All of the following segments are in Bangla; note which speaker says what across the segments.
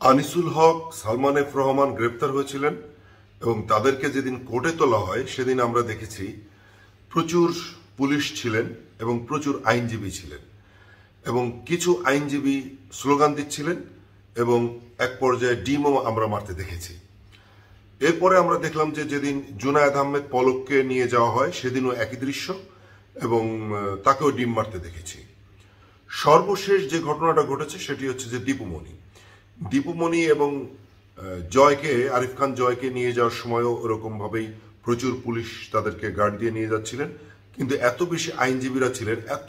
Speaker 1: আনিসুল হক, সালমান এফ রহমান গ্রেপ্তার হয়েছিলেন এবং তাদেরকে যেদিন কোর্টে তোলা হয় সেদিন আমরা দেখেছি প্রচুর পুলিশ ছিলেন এবং প্রচুর আইনজীবী ছিলেন এবং কিছু আইনজীবী স্লোগান দিচ্ছিলেন এবং এক পর্যায়ে ডিমও আমরা মারতে দেখেছি। এরপরে আমরা দেখলাম যে যেদিন জুনায়েদ আহমেদ পলককে নিয়ে যাওয়া হয় সেদিনও একই দৃশ্য এবং তাকেও ডিম মারতে দেখেছি। সর্বশেষ যে ঘটনাটা ঘটেছে সেটি হচ্ছে যে দীপুমণি এবং জয়কে, আরিফ খান জয়কে নিয়ে যাওয়ার সময়ও ওরকমভাবেই প্রচুর পুলিশ তাদেরকে গার্ড দিয়ে নিয়ে যাচ্ছিলেন, কিন্তু এত বেশি আইনজীবীরা ছিলেন, এত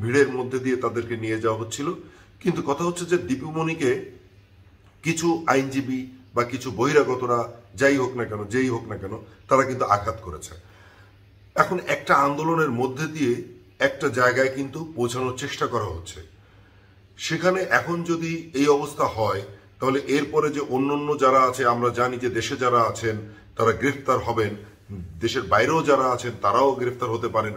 Speaker 1: ভিড়ের মধ্যে দিয়ে তাদেরকে নিয়ে যাওয়া হচ্ছিল। কিন্তু কথা হচ্ছে যে দীপুমণিকে কিছু আইনজীবী বা কিছু বহিরাগতরা যেই হোক না কেন তারা কিন্তু আঘাত করেছে। এখন একটা আন্দোলনের মধ্যে দিয়ে একটা জায়গায় কিন্তু পৌঁছানোর চেষ্টা করা হচ্ছে। সেখানে এখন যদি এই অবস্থা হয় তাহলে এরপরে যে অন্য যারা আছে, আমরা জানি যে দেশে যারা আছেন তারা গ্রেফতার হবেন, দেশের বাইরেও যারা আছেন তারাও গ্রেফতার হতে পারেন।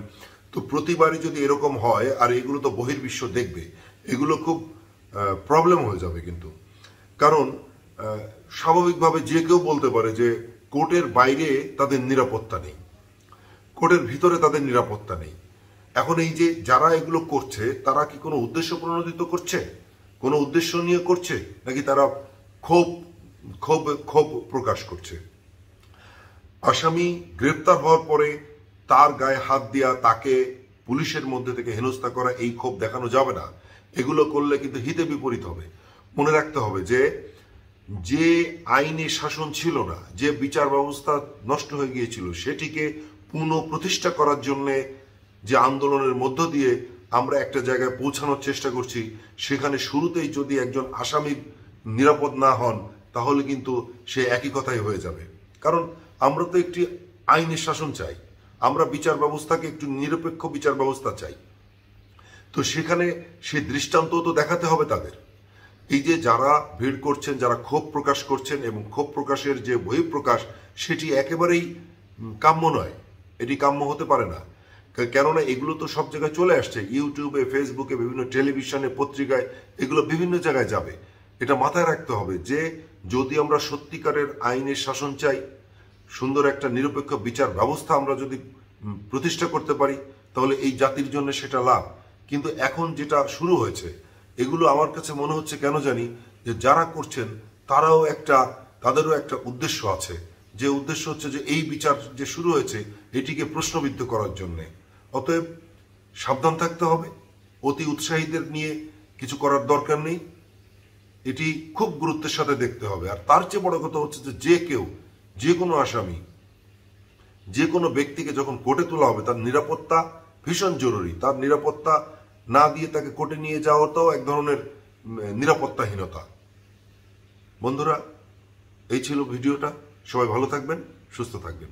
Speaker 1: তো প্রতিবারই যদি এরকম হয়, আর এগুলো তো বহির্বিশ্ব দেখবে, এগুলো খুব প্রবলেম হয়ে যাবে। কিন্তু কারণ স্বাভাবিকভাবে যে কেউ বলতে পারে যে কোর্টের বাইরে তাদের নিরাপত্তা নেই, কোর্টের ভিতরে তাদের নিরাপত্তা নেই। এখন এই যে যারা এগুলো করছে তারা কি কোনো উদ্দেশ্য প্রণোদিত করছে, কোনো উদ্দেশ্য নিয়ে করছে, নাকি তারা ক্ষোভ প্রকাশ করছে? আসামি গ্রেপ্তার হওয়ার পরে তার গায়ে হাত দেওয়া, তাকে পুলিশের মধ্যে থেকে হেনস্থা করা, এই ক্ষোভ দেখানো যাবে না। এগুলো করলে কিন্তু হিতে বিপরীত হবে। মনে রাখতে হবে যে আইনে শাসন ছিল না, যে বিচার ব্যবস্থা নষ্ট হয়ে গিয়েছিল, সেটিকে পুনঃপ্রতিষ্ঠা করার জন্যে যে আন্দোলনের মধ্য দিয়ে আমরা একটা জায়গায় পৌঁছানোর চেষ্টা করছি, সেখানে শুরুতেই যদি একজন আসামি নিরাপদ না হন তাহলে কিন্তু সে একই কথাই হয়ে যাবে। কারণ আমরা তো একটি আইনের শাসন চাই, আমরা বিচার ব্যবস্থাকে একটু নিরপেক্ষ বিচার ব্যবস্থা চাই। তো সেখানে সে দৃষ্টান্ত তো দেখাতে হবে তাদের। এই যে যারা ভিড় করছেন, যারা ক্ষোভ প্রকাশ করছেন, এবং ক্ষোভ প্রকাশের যে বহিঃপ্রকাশ সেটি একেবারেই কাম্য নয়, এটি কাম্য হতে পারে না। কেননা এগুলো তো সব জায়গায় চলে আসছে, ইউটিউবে, ফেসবুকে, বিভিন্ন টেলিভিশনে, পত্রিকায়, এগুলো বিভিন্ন জায়গায় যাবে। এটা মাথায় রাখতে হবে যে যদি আমরা সত্যিকারের আইনের শাসন চাই, সুন্দর একটা নিরপেক্ষ বিচার ব্যবস্থা আমরা যদি প্রতিষ্ঠা করতে পারি, তাহলে এই জাতির জন্য সেটা লাভ। কিন্তু এখন যেটা শুরু হয়েছে, এগুলো আমার কাছে মনে হচ্ছে কেন জানি যে যারা করছেন তাদেরও একটা উদ্দেশ্য আছে, যে উদ্দেশ্য হচ্ছে যে এই বিচার যে শুরু হয়েছে এটিকে প্রশ্নবিদ্ধ করার জন্যে। অতএব সাবধান থাকতে হবে, অতি উৎসাহীদের নিয়ে কিছু করার দরকার নেই, এটি খুব গুরুত্বের সাথে দেখতে হবে। আর তার চেয়ে বড় কথা হচ্ছে যে কেউ, যে কোনো আসামি, যে কোনো ব্যক্তিকে যখন কোর্টে তোলা হবে তার নিরাপত্তা ভীষণ জরুরি। তার নিরাপত্তা না দিয়ে তাকে কোর্টে নিয়ে যাওয়াটাও এক ধরনের নিরাপত্তাহীনতা। বন্ধুরা, এই ছিল ভিডিওটা। সবাই ভালো থাকবেন, সুস্থ থাকবেন।